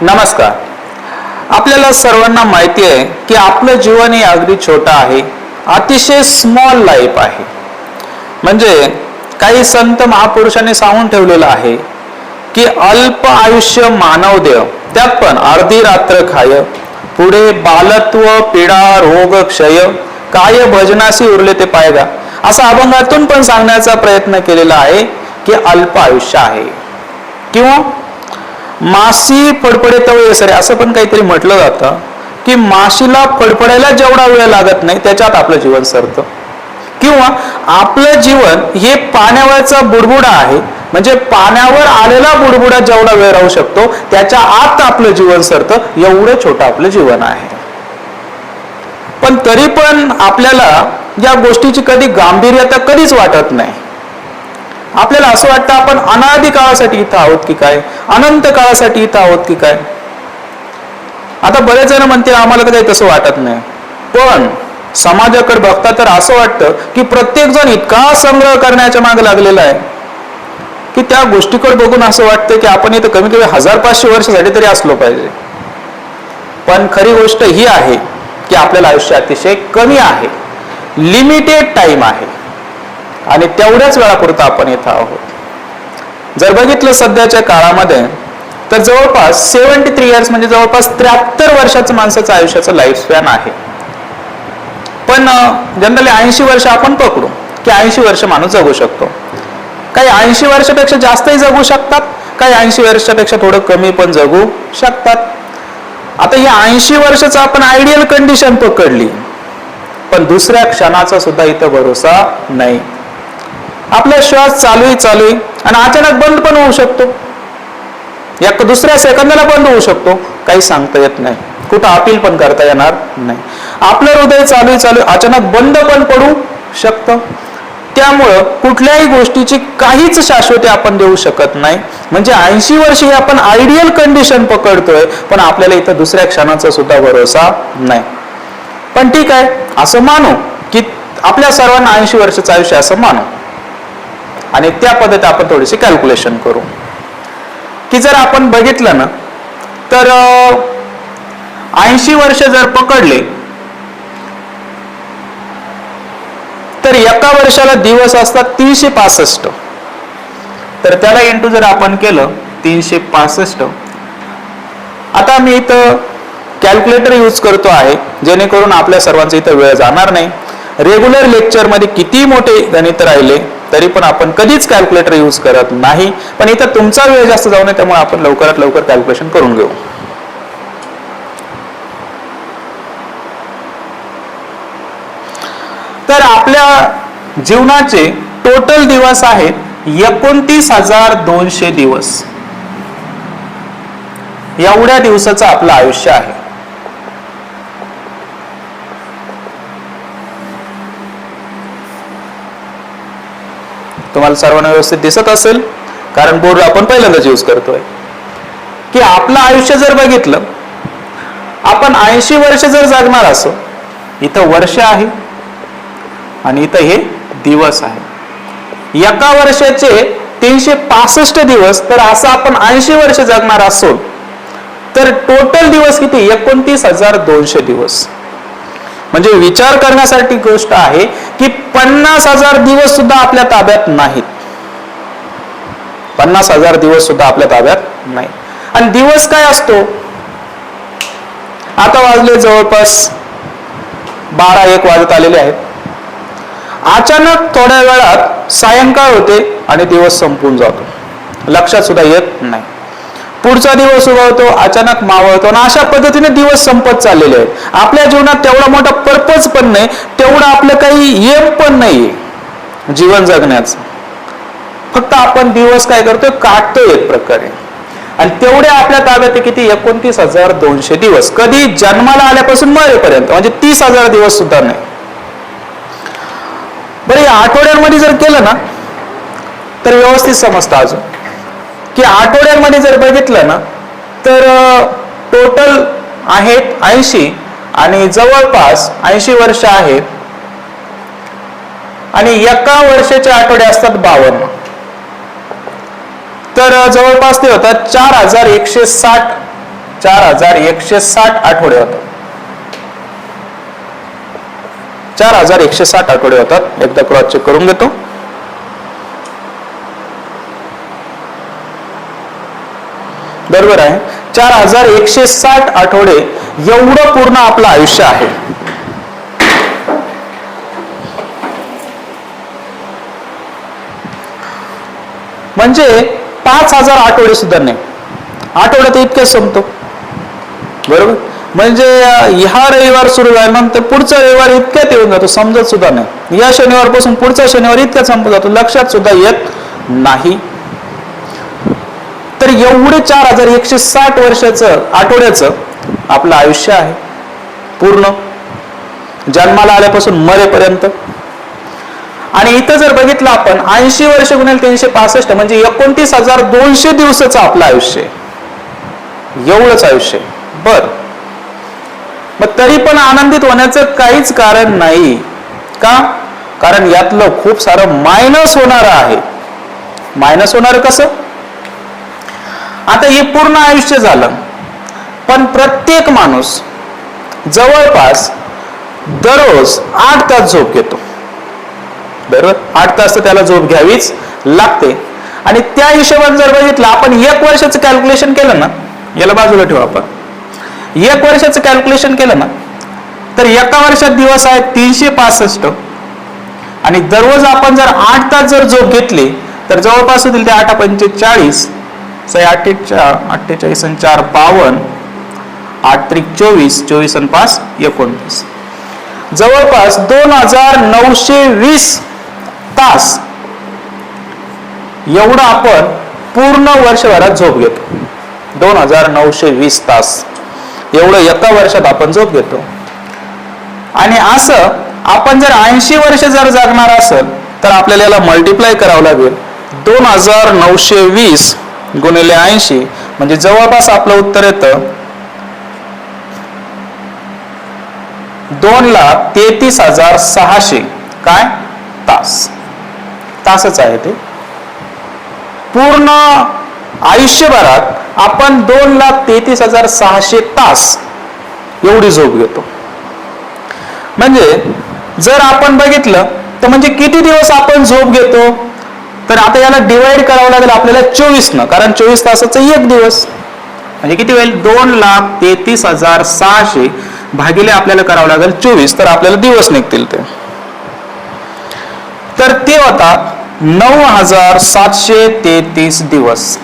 नमस्कार. आपल्याला सर्वांना माहिती आहे की आपलं जीवन हे अगदी छोटं आहे, अतिशय स्मॉल लाईफ आहे. म्हणजे काही संत महापुरुषांनी सांगून ठेवलेलं आहे की अल्प आयुष्य मानव देव, त्यात पण अर्धी रात्र खाय, पुढे बालत्व पीडा रोग क्षय, काय भजनासी उरले ते पायगा. असा अभंगातून पण सांगण्याचा प्रयत्न केलेला आहे की अल्प आयुष्य आहे. किंवा मासी फडफडे तवये सरे असं पण काहीतरी म्हटलं जातं की माशीला फडफडायला जेवढा वेळ लागत नाही त्याच्यात आपलं जीवन सरतं. किंवा आपलं जीवन हे पाण्यावरचा बुडबुडा आहे, म्हणजे पाण्यावर आलेला बुडबुडा जेवढा वेळ राहू शकतो त्याच्या आत आपलं जीवन सरतं, एवढं छोटं आपलं जीवन आहे. पण तरी पण आपल्याला या गोष्टीची कधी गांभीर्यता कधीच वाटत नाही. आपल्याला असं वाटतं आपण अनादी काळासाठी इथं आहोत की काय, अनंत काळासाठी इथं आहोत की काय. आता बरेच जण म्हणते आम्हाला तर काही तसं वाटत नाही, पण समाजाकडे बघता तर असं वाटतं की प्रत्येक जण इतका संग्रह करण्याच्या मागे लागलेला आहे की त्या गोष्टीकडे बघून असं वाटतं की आपण इथं कमी कमी 1500 वर्षासाठी तरी असलो पाहिजे. पण खरी गोष्ट ही आहे की आपल्याला आयुष्य अतिशय कमी आहे, लिमिटेड टाइम आहे आणि तेवढ्याच वेळापुरतं आपण इथं आहोत. जर बघितलं सध्याच्या काळामध्ये तर जवळपास 73 इयर्स म्हणजे जवळपास 73 वर्षाचं माणसाचं आयुष्याचं लाईफ स्पॅन आहे. पण जनरली 80 वर्ष आपण पकडू की 80 वर्ष माणूस जगू शकतो. काही 80 वर्षापेक्षा जास्तही जगू शकतात, काही 80 वर्षापेक्षा थोडं कमी पण जगू शकतात. आता ही 80 वर्षाचं आपण आयडियल कंडिशन पकडली, पण दुसऱ्या क्षणाचा सुद्धा इथं भरोसा नाही. आपला श्वास चालू आहे आणि अचानक बंद पण होऊ शकतो, या दुसऱ्या सेकंदाला बंद होऊ शकतो, काही सांगता येत नाही, कुठं अपील पण करता येणार नाही. आपलं हृदय चालू आहे अचानक बंद पण पडू शकतं. त्यामुळं कुठल्याही गोष्टीची काहीच शाश्वती आपण देऊ शकत नाही. म्हणजे 80 वर्ष ही आपण आयडियल कंडिशन पकडतोय, पण आपल्याला इथं दुसऱ्या क्षणाचा सुद्धा भरोसा नाही. पण ठीक आहे, असं मानू की आपल्या सर्वांना 80 वर्षाचं आयुष्य असं मानू आणि त्या पद्धतीने आपण थोडीशी कॅल्क्युलेशन करू की जर आपण बघितलं ना तर 80 वर्ष जर पकडले तर एका वर्षाला दिवस असतात 365. तर त्याला इंटू जर आपण केलं 365. आता मी इथं कॅल्क्युलेटर यूज करतो आहे जेणेकरून आपल्या सर्वांचा इथं वेळ जाणार नाही. रेग्युलर लेक्चर मध्ये किती मोठे गणित राहिले तरी पण आपण कधीच कॅल्क्युलेटर यूज करत नाही, पण इथं तुमचा वेळ जास्त जाऊ नये त्यामुळे आपण लवकरात लवकर कॅल्क्युलेशन करून घेऊ. तर आपल्या जीवनाचे टोटल दिवस आहेत 29,200 दिवस. एवढ्या दिवसाचं आपलं आयुष्य आहे. तुम्हाला सर्वांना व्यवस्थित दिसत असेल कारण बोर्ड आपण पहिल्यांदाच यूज करतोय की आपलं आयुष्य जर बघितलं आपण 80 वर्ष जर जगणार असो, इथं वर्ष आहे आणि इथं हे दिवस आहे. एका वर्षाचे 365 दिवस, तर असं आपण 80 वर्ष जगणार असो तर टोटल दिवस किती 29,200 दिवस. म्हणजे विचार करण्यासाठी गोष्ट आहे की 50,000 दिवस सुद्धा आपल्या ताब्यात नाहीत. 50,000 दिवस सुद्धा आपल्या ताब्यात नाही. आणि दिवस काय असतो, आता वाजले जवळपास 12-1 वाजत आलेले आहेत. अचानक थोड्या वेळात सायंकाळ होते आणि दिवस संपून जातो, लक्षात सुद्धा येत नाही. पुढचा दिवस उगवतो, अचानक मावळतो आणि अशा पद्धतीने दिवस संपत चाललेले आहेत. आपल्या जीवनात तेवढा मोठा पर्पज पण नाही, तेवढं आपलं काही एम पण नाहीये जीवन जगण्याचं. फक्त आपण दिवस काय करतोय, काढतोय एक प्रकारे. आणि तेवढे आपल्या ताब्यात किती 29,200 दिवस, कधी जन्माला आल्यापासून मरेपर्यंत, म्हणजे 30,000 दिवस सुद्धा नाही. बरं, या आठवड्यांमध्ये जर केलं ना तर व्यवस्थित समजतं अजून की आठवड्यांमध्ये जर बघितलं ना तर टोटल आहेत 80 आणि जवळपास 80 वर्ष आहेत आणि एका वर्षाचे आठवडे असतात 52. तर जवळपास ते होतात 4160 4160 आठवडे होतात. 4160 आठवडे होतात. एकदा क्रॉस चेक करून घेतो. बरोबर आहे. 4160 आठवडे एवढं पूर्ण आपलं आयुष्य आहे. म्हणजे 5000 आठवडे सुद्धा नाही. आठवड्यात इतकेच संपतो. बरोबर. म्हणजे ह्या रविवार सुरू झाल्यानंतर पुढचा रविवार इतक्यात येऊन जातो, समजत सुद्धा नाही. या शनिवारपासून पुढचा शनिवार इतक्यात संपत जातो, लक्षात सुद्धा येत नाही. तर एवढे 4160 वर्षाचं आठवड्याचं आपलं आयुष्य आहे पूर्ण, जन्माला आल्यापासून मरेपर्यंत. आणि इथं जर बघितलं आपण 80 वर्ष गुणिले 365 म्हणजे 29,200 दिवसाचं आपलं आयुष्य आहे. एवढंच आयुष्य आहे. बर, मग तरी पण आनंदित होण्याचं काहीच कारण नाही. का? कारण यातलं खूप सारं मायनस होणार आहे. मायनस होणार कसं? आता हे पूर्ण आयुष्य झालं, पण प्रत्येक माणूस जवळपास दररोज 8 तास झोप घेतो. बरोबर. 8 तास तर त्याला झोप घ्यावीच लागते. आणि त्या हिशोबाने जर बघितलं आपण 1 वर्षाचं कॅल्क्युलेशन केलं ना, याला बाजूला ठेवू आपण, 1 वर्षाचं कॅल्क्युलेशन केलं ना, तर एका वर्षात दिवस आहेत 365 आणि दररोज आपण जर 8 तास जर झोप घेतली तर जवळपास होतील ते 8 पंचे 40, 48 आणि 4 52, 8 त्रिक 24, 24 आणि 5 29, जवळपास 2920 तास एवढं आपण पूर्ण वर्षभरात झोप घेतो. 2920 तास एवढं एका वर्षात आपण झोप घेतो. आणि असं आपण जर 80 वर्ष जर जगणार असेल तर आपल्याला याला मल्टिप्लाय करावं लागेल. 2920 गुणिले 80 म्हणजे जवळपास आपलं उत्तर येतं 2,33,600 काय तास. तासच आहे ते. पूर्ण आयुष्यभरात आपण 2,33,600 तास एवढी झोप घेतो. म्हणजे जर आपण बघितलं तर म्हणजे किती दिवस आपण झोप घेतो, तर आता याला डिवाइड करावं लागेल आपल्याला 24 न, कारण 24 तासाचा 1 दिवस म्हणजे किती होईल 2,33,600 भागिले आपल्याला करावं लागेल 24, तर आपल्याला दिवस निघतील ते. तर ते होता 9,733 दिवस.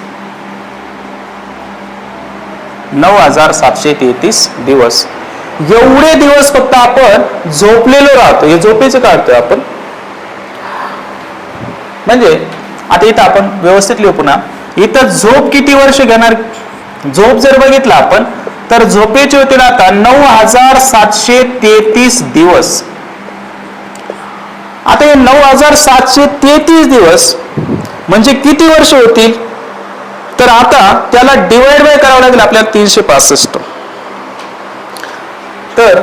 9,733 दिवस एवढे दिवस फक्त आपण झोपलेलो राहतो. हे झोपेचं काढतोय आपण. म्हणजे आता इथं आपण व्यवस्थित लिहू पुन्हा. इथं झोप किती वर्ष घेणार, झोप जर बघितलं आपण तर झोपेचे होते आता 9,733 दिवस. आता हे 9,733 दिवस म्हणजे किती वर्ष होतील, तर आता त्याला डिवाइड बाय करावं लागेल आपल्याला 365. तर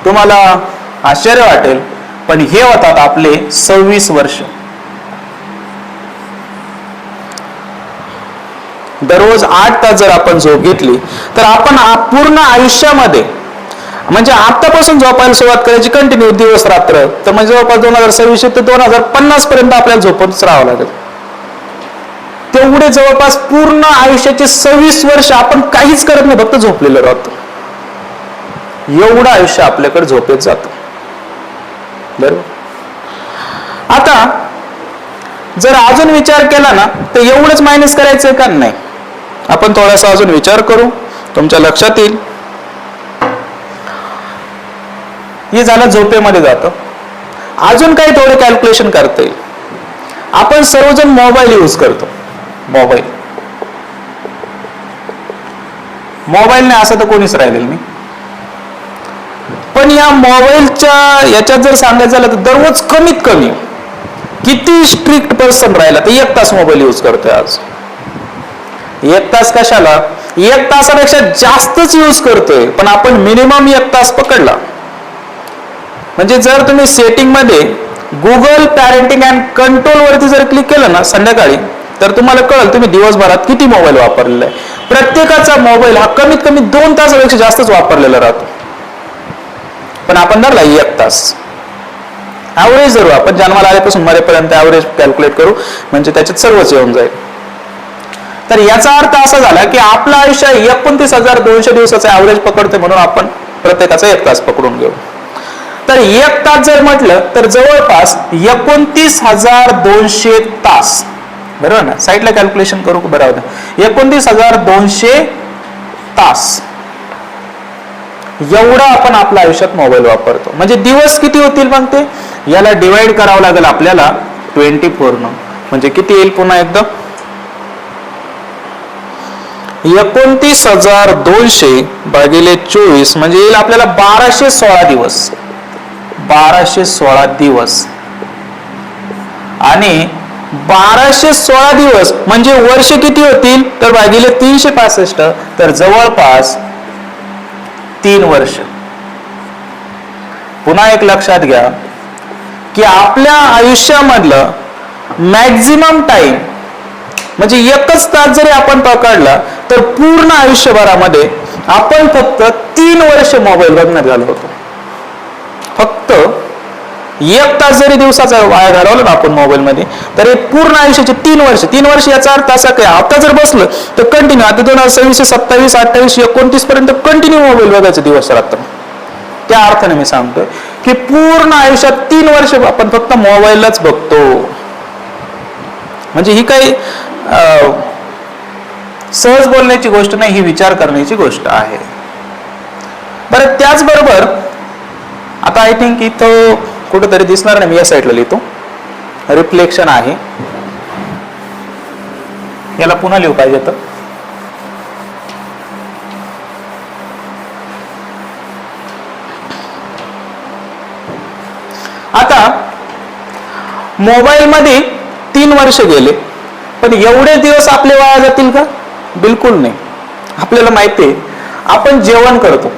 तुम्हाला आश्चर्य वाटेल पण हे होतात आपले 26 वर्ष. दररोज 8 तास जर आपण झोप घेतली तर आपण पूर्ण आयुष्यामध्ये म्हणजे आतापासून झोपायला सुरुवात करायची कंटिन्यू दिवस रात्र, तर म्हणजे जवळपास 2026 ते 2050 पर्यंत आपल्याला झोपतच राहावं लागेल. तेवढे जवळपास पूर्ण आयुष्याचे 26 वर्ष आपण काहीच करत नाही, फक्त झोपलेलं राहतो. एवढं आयुष्य आपल्याकडे झोपेत जातं. बरोबर. आता जर अजून विचार केला ना तर एवढंच मायनस करायचं का नाही, आपण थोडासा अजून विचार करू, तुमच्या लक्षात येईल. हे झालं झोपेमध्ये जातं. अजून काही थोडं कॅल्क्युलेशन करता येईल. आपण सर्वजण मोबाईल यूज करतो. मोबाईल नाही असं तर कोणीच राहिलेलं नाही. पण या मोबाईलच्या याच्यात जर सांगायचं झालं तर दररोज कमीत कमी किती स्ट्रिक्ट पर्सन राहिला तर 1 तास मोबाईल यूज करतोय आज. 1 तास कशाला, 1 तासापेक्षा जास्तच यूज करतोय, पण आपण मिनिमम 1 तास पकडला. म्हणजे जर तुम्ही सेटिंग मध्ये गुगल पॅरेंटिंग अँड कंट्रोल वरती जर क्लिक केलं ना संध्याकाळी, तर तुम्हाला कळेल तुम्ही दिवसभरात किती मोबाईल वापरलेला आहे. प्रत्येकाचा मोबाईल हा कमीत कमी 2 तासापेक्षा जास्तच वापरलेला राहतो. पण आपण धरला 1 तास ॲव्हरेज धरू, आपण जन्माला आल्यापासून मरेपर्यंत ॲव्हरेज कॅल्क्युलेट करू, म्हणजे त्याच्यात सर्वच येऊन जाईल. तर याचा अर्थ असा झाला की आपलं आयुष्य 29,200 दिवसाचं ॲव्हरेज पकडते, म्हणून आपण प्रत्येकाचा 1 तास पकडून घेऊ. तर 1 तास जर म्हटलं तर जवळपास 29,200 तास, बरोबर ना. साईडला कॅल्क्युलेशन करू बरोबर. 29,200 तास एवढा आपण आपल्या आयुष्यात मोबाईल वापरतो. म्हणजे दिवस किती होतील मग ते, याला डिवाइड करावं लागेल आपल्याला 24 न. म्हणजे किती येईल पुन्हा एकदा, 29,200 भागिले 24 म्हणजे येईल आपल्याला 1216 दिवस. 1216 दिवस आणि 1216 दिवस म्हणजे वर्ष किती होतील तर भागिले 365, तर जवळपास 3 वर्ष. पुन्हा एक लक्षात घ्या की आपल्या आयुष्यामधलं मॅक्झिमम टाइम म्हणजे 1च तास जरी आपण पकडला तर पूर्ण आयुष्यभरामध्ये आपण फक्त 3 वर्ष मोबाईल बघण्यात घालवतो. फक्त 1 तास जरी दिवसाचा वाया घालवला ना आपण मोबाईल मध्ये, तर हे पूर्ण आयुष्याचे 3 वर्ष. 3 वर्ष याचा अर्थ असा काय, आता जर बसलं तर कंटिन्यू, आता 2026, 27, 28, 29 पर्यंत कंटिन्यू मोबाईल बघायचं दिवस रात्र. त्या अर्थाने मी सांगतोय की पूर्ण आयुष्यात 3 वर्ष आपण फक्त मोबाईलच बघतो. म्हणजे ही काही सहज बोलण्याची गोष्ट नाही, ही विचार करण्याची गोष्ट आहे. बरं, त्याचबरोबर आता आय थिंक इथं कुठंतरी दिसणार नाही, मी या साईडला लिहितो, रिफ्लेक्शन आहे, याला पुन्हा लिहू पाहिजे. तर आता मोबाईल मध्ये 3 वर्ष गेले, पण एवढे दिवस आपले वाया जातील का? बिलकुल नाही. आपल्याला माहिती आहे आपण जेवण करतो,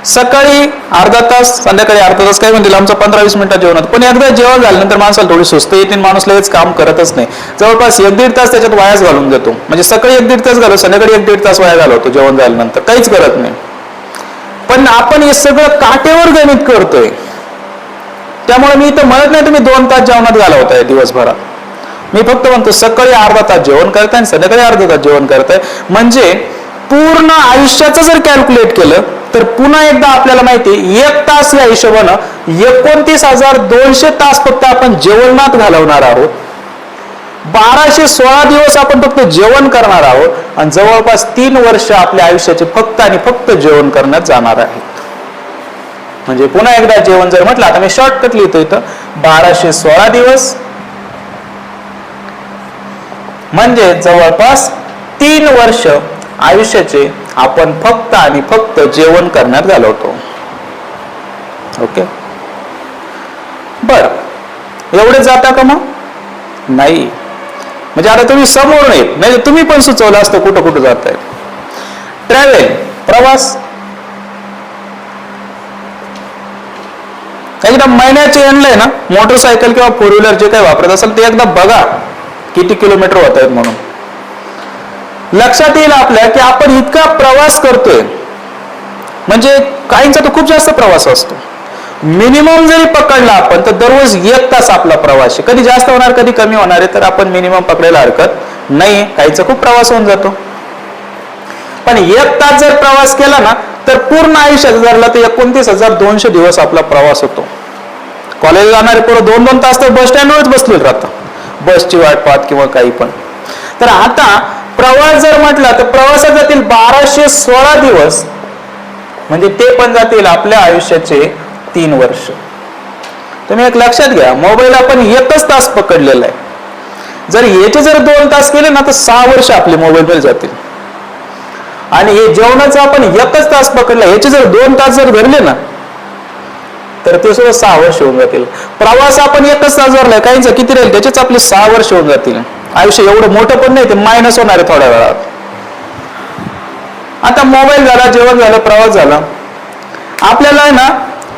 सकाळी अर्धा तास, संध्याकाळी अर्धा तास, काही म्हणतील आमचं 15-20 मिनिटात जेवण होतं. पण एकदा जेवण झाल्यानंतर माणसाला थोडी सुस्त येते, माणूस लगेच काम करतच नाही. जवळपास 1-1.5 तास त्याच्यात वायाच घालून जातो. म्हणजे सकाळी 1-1.5 तास घालवतो, संध्याकाळी 1-1.5 तास वाया घालवतो जेवण झाल्यानंतर, काहीच करत नाही. पण आपण हे सगळं काटेवर गणित करतोय. त्यामुळे मी इथं म्हणत नाही तुम्ही 2 तास जेवणात घालवताय दिवसभरात. मी फक्त म्हणतो सकाळी अर्धा तास जेवण करताय आणि संध्याकाळी अर्धा तास जेवण करताय. म्हणजे पूर्ण आयुष्याचं जर कॅल्क्युलेट केलं तर पुन्हा एकदा आपल्याला माहिती आहे 1 तास या हिशोबानं 29,200 तास फक्त आपण जेवणात घालवणार आहोत. 1216 दिवस आपण फक्त जेवण करणार आहोत आणि जवळपास 3 वर्ष आपल्या आयुष्याचे फक्त आणि फक्त जेवण करण्यात जाणार आहेत. म्हणजे पुन्हा एकदा जेवण जर म्हटलं, आता मी शॉर्टकट लिहितो इथं, 1216 दिवस म्हणजे जवळपास 3 वर्ष आयुष्याचे आपण फक्त आणि फक्त जेवण करण्यात घालवतो. ओके, बर, एवढे जाता का मग? नाही. म्हणजे आता तुम्ही समोर येत नाही, तुम्ही पण सुचवलं असतं कुठं कुठं जात आहे. ट्रॅव्हल, प्रवास, एकदा महिन्याचे एंडला आहे ना मोटरसायकल किंवा 4 व्हीलर जे काही वापरत असेल ते एकदा बघा किती किलोमीटर होत आहेत म्हणून. लक्षात येईल आपल्या की आपण इतका प्रवास करतोय, म्हणजे काहींचा तर खूप जास्त प्रवास असतो. मिनिमम जरी पकडला आपण तर दररोज 1 तास आपला प्रवास आहे. कधी जास्त होणार कधी कमी होणार आहे, तर आपण मिनिमम पकडायला हरकत नाही. काहींचा खूप प्रवास होऊन जातो. पण 1 तास जर प्रवास केला ना तर पूर्ण आयुष्यात धरला तर 29,200 दिवस आपला प्रवास होतो. कॉलेज जाणारे पोरं 2-2 तास तर बस स्टँडवरच बसलेले राहतात, बसची वाट पाहत किंवा काही पण. तर आता प्रवास जर म्हटला तर प्रवासात जातील 1216 दिवस, म्हणजे ते पण जातील आपल्या आयुष्याचे 3 वर्ष. तुम्ही एक लक्षात घ्या, मोबाईल आपण 1च तास पकडलेला आहे. जर याचे जर 2 तास केले ना तर 6 वर्ष आपले मोबाईल मध्ये जातील. आणि हे जेवणाचं आपण 1च तास पकडला, याचे जर 2 तास जर धरले ना तर ते सुद्धा 6 वर्ष होऊन जातील. प्रवास आपण 1च तास धरलाय, काहींचं किती राहील त्याचेच आपले 6 वर्ष होऊन जातील. आयुष्य एवढं मोठं पण नाही, ते मायनस होणार आहे थोड्या वेळात. आता मोबाईल झाला, जेवण झालं, प्रवास झाला, आपल्याला ना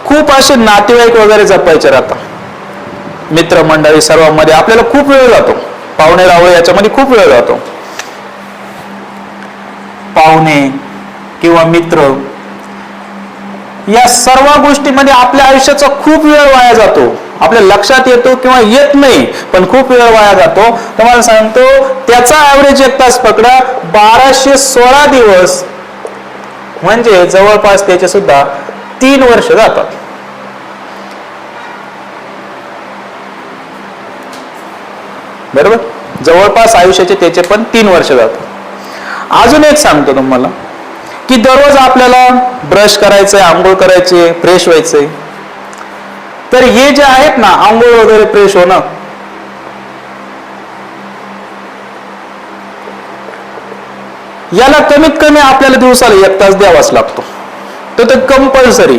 खूप असे नातेवाईक वगैरे जपायचे राहतात. मित्रमंडळी सर्वांमध्ये आपल्याला खूप वेळ जातो. पाहुणे रावळे याच्यामध्ये खूप वेळ जातो. पाहुणे किंवा मित्र या सर्व गोष्टीमध्ये आपल्या आयुष्याचा खूप वेळ वाया जातो. आपल्या लक्षात येतो किंवा येत नाही, पण खूप वेळ वाया जातो. तुम्हाला सांगतो त्याचा ऍव्हरेज 1 तास पकडा, 1216 दिवस म्हणजे जवळपास त्याचे सुद्धा 3 वर्ष जातात. बरोबर, जवळपास आयुष्याचे त्याचे पण 3 वर्ष जातात. अजून एक सांगतो तुम्हाला की दररोज आपल्याला ब्रश करायचंय, आंघोळ करायचे, फ्रेश व्हायचंय. तर हे जे आहेत ना, आंघोळ वगैरे फ्रेश होणं, याला कमीत कमी आपल्याला दिवसाला 1 तास द्यावाच लागतो. तो कंपल्सरी.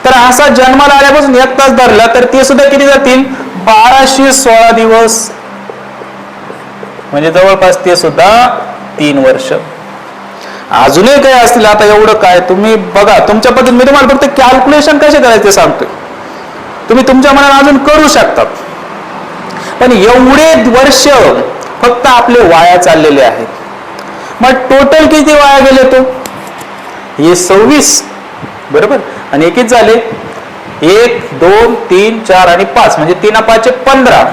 तर असा जन्माला आल्यापासून 1 तास धरला तर ते सुद्धा किती जातील, 1216 दिवस म्हणजे जवळपास ते सुद्धा 3 वर्ष. अजूनही काही असतील, आता एवढं काय तुम्ही बघा तुमच्या पद्धतीने. मी तुम्हाला फक्त कॅल्क्युलेशन कसे करायचे ते सांगतोय, तुम्ही तुमच्या मनाने अजून करू शकतात. पण एवढे वर्ष फक्त आपले वाया चाललेले आहेत. मग टोटल किती वाया गेले, तो हे 26 बरोबर, आणि हे किती झाले, 1 2 3 4 आणि 5 म्हणजे 3 5 15.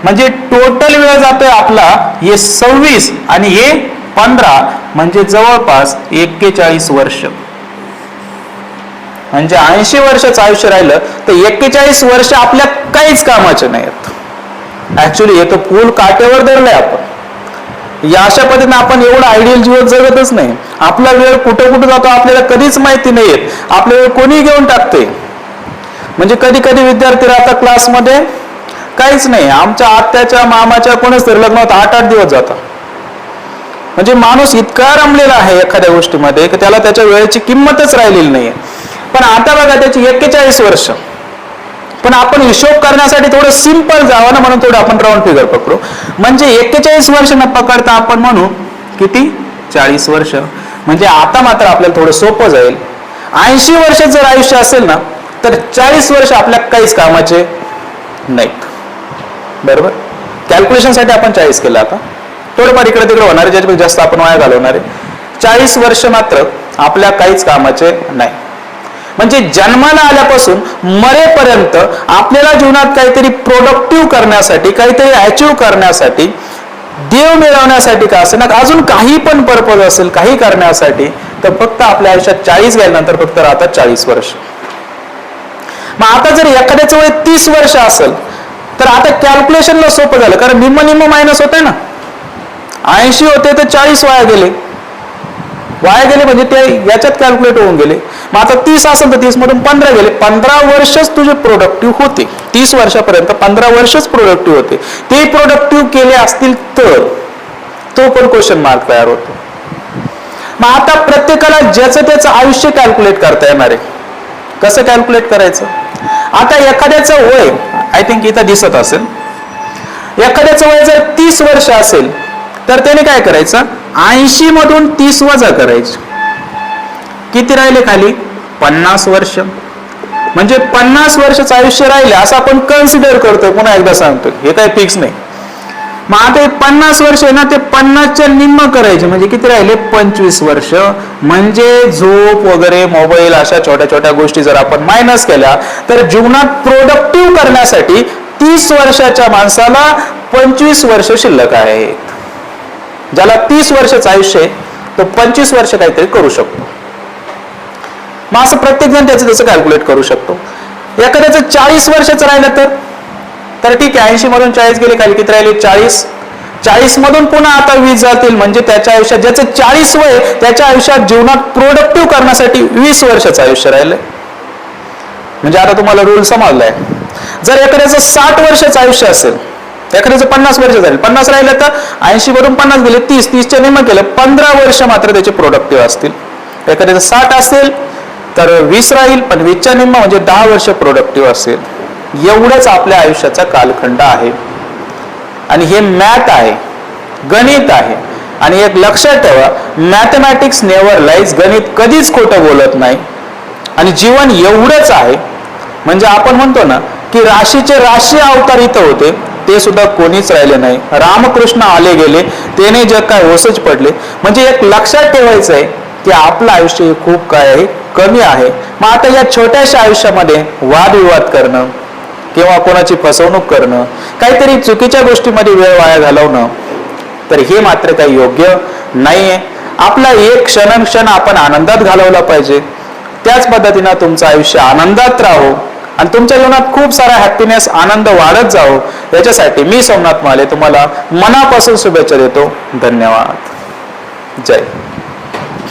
म्हणजे टोटल वेळ जातोय आपला हे 26 आणि हे 15 म्हणजे जवळपास 41 वर्ष. म्हणजे 80 वर्षाचं आयुष्य राहिलं तर 41 वर्ष आपल्या काहीच कामाचे नाहीत. ऍक्च्युली हे तर पूल काटेवर धरलंय आपण. या अशा पद्धतीने आपण एवढं आयडियल जीवन जगतच नाही. आपला वेळ कुठं कुठं जातो आपल्याला कधीच माहिती नाही येत. आपला वेळ कोणी घेऊन टाकते. म्हणजे कधी कधी विद्यार्थी राहतात क्लासमध्ये, काहीच नाही, आमच्या आत्याच्या मामाच्या कोणीच तरी लग्न होतं 8-8 दिवस जातात. म्हणजे माणूस इतका रमलेला आहे एखाद्या गोष्टीमध्ये की त्याला त्याच्या वेळेची किंमतच राहिलेली नाहीये. पण आता बघा त्याची 41 वर्ष. पण आपण हिशोब करण्यासाठी थोडं सिंपल जावं ना, म्हणून थोडं आपण राऊंड फिगर पकडू. म्हणजे 41 वर्ष न पकडता आपण म्हणू किती, 40 वर्ष. म्हणजे आता मात्र आपल्याला थोडं सोपं जाईल. 80 वर्ष जर आयुष्य असेल ना तर 40 वर्ष आपल्या काहीच कामाचे नाहीत. बरोबर, कॅल्क्युलेशनसाठी आपण 40 केलं. आता थोडंफार इकडे तिकडे होणार आहे, ज्याच्यापेक्षा जास्त आपण वाया घालवणार आहे. 40 वर्ष मात्र आपल्या काहीच कामाचे नाही. म्हणजे जन्माला आल्यापासून मरेपर्यंत आपल्याला जीवनात काहीतरी प्रोडक्टिव्ह करण्यासाठी, काहीतरी अचीव्ह करण्यासाठी, देव मिळवण्यासाठी का असेल ना, अजून काही पण पर्पज असेल काही करण्यासाठी, तर फक्त आपल्या आयुष्यात 40 गेल्यानंतर फक्त राहतात 40 वर्ष. मग आता जर एखाद्याचं वय 30 वर्ष असेल तर आता कॅल्क्युलेशनला सोपं झालं, कारण निम्म मायनस होतंय ना. 80 होते तर 40 वाया गेले म्हणजे ते याच्यात कॅल्क्युलेट होऊन गेले. मग आता 30 असेल तर 30 मधून 15 गेले. 15 वर्षच तुझे प्रोडक्टिव्ह होते. 30 वर्षापर्यंत 15 वर्षच प्रोडक्टिव्ह होते. ते प्रोडक्टिव्ह केले असतील तर तो पण क्वेश्चन मार्क तयार होतो. मग आता प्रत्येकाला ज्याचं त्याचं आयुष्य कॅल्क्युलेट करता येणार आहे. कसं कॅल्क्युलेट करायचं, आता एखाद्याचं वय आय थिंक इथं दिसत असेल, एखाद्याचं वय जर 30 वर्ष असेल तर त्याने काय करायचं, 80 मधून 30 वजा करायचे. किती राहिले खाली, 50 वर्ष. म्हणजे 50 वर्षाचं आयुष्य राहिले असं आपण कन्सिडर करतोय. पुन्हा एकदा सांगतोय, हे काही फिक्स नाही. मग आता 50 वर्ष आहे ना, ते 50च्या निम्म करायचे म्हणजे किती राहिले, 25 वर्ष. म्हणजे झोप वगैरे, मोबाईल, अशा छोट्या छोट्या गोष्टी जर आपण मायनस केल्या तर जीवनात प्रोडक्टिव्ह करण्यासाठी 30 वर्षाच्या माणसाला 25 वर्ष शिल्लक आहेत. ज्याला 30 वर्षाचं आयुष्य आहे तो 25 वर्ष काहीतरी करू शकतो. मग असं प्रत्येक जण त्याचं कॅल्क्युलेट करू शकतो. एखाद्याचं 40 वर्षाचं राहिलं तर ठीक आहे, 80 मधून 40 गेले, खाली किती राहिले, 40. 40 मधून पुन्हा आता 20 जातील. म्हणजे त्याच्या आयुष्यात, ज्याचं 40 वय, त्याच्या आयुष्यात जीवनात प्रोडक्टिव्ह करण्यासाठी 20 वर्षाचं आयुष्य राहिलंय. म्हणजे आता तुम्हाला रूल समजलाय. जर एखाद्याचं 60 वर्षाचं आयुष्य असेल, एखाद्याचं 50 वर्ष झाले, 50 राहिलं तर 80 वरून 50 गेले, 30च्या निम्म केलं, 15 वर्ष मात्र त्याचे प्रोडक्टिव्ह असतील. एखाद्याचं 60 असेल तर 20 राहील, पण 20च्या निम्म म्हणजे 10 वर्ष प्रोडक्टिव्ह असेल. एवढंच आपल्या आयुष्याचा कालखंड आहे. आणि हे मॅथ आहे, गणित आहे. आणि एक लक्षात ठेवा, मॅथमॅटिक्स नेव्हर लाईज. गणित कधीच खोटं बोलत नाही. आणि जीवन एवढंच आहे. म्हणजे आपण म्हणतो ना की राशीचे राशी अवतार इथं होते, ते सुद्धा कोणीच राहिले नाही. रामकृष्ण आले गेले, त्याने जग काय ओसच पडले. म्हणजे एक लक्षात ठेवायचं आहे की आपलं आयुष्य खूप काय आहे, कमी आहे. मग आता या छोट्याशा आयुष्यामध्ये वादविवाद करणं किंवा कोणाची फसवणूक करणं, काहीतरी चुकीच्या गोष्टीमध्ये वेळ वाया घालवणं, तर हे मात्र काही योग्य नाहीये. आपला एक क्षण आपण आनंदात घालवला पाहिजे. त्याच पद्धतीनं तुमचं आयुष्य आनंदात राहो आणि तुमच्या जीवनात खूप सारा हॅपीनेस, आनंद वाढत जावो, याच्यासाठी मी सोमनाथ माले तुम्हाला मनापासून शुभेच्छा देतो. धन्यवाद. जय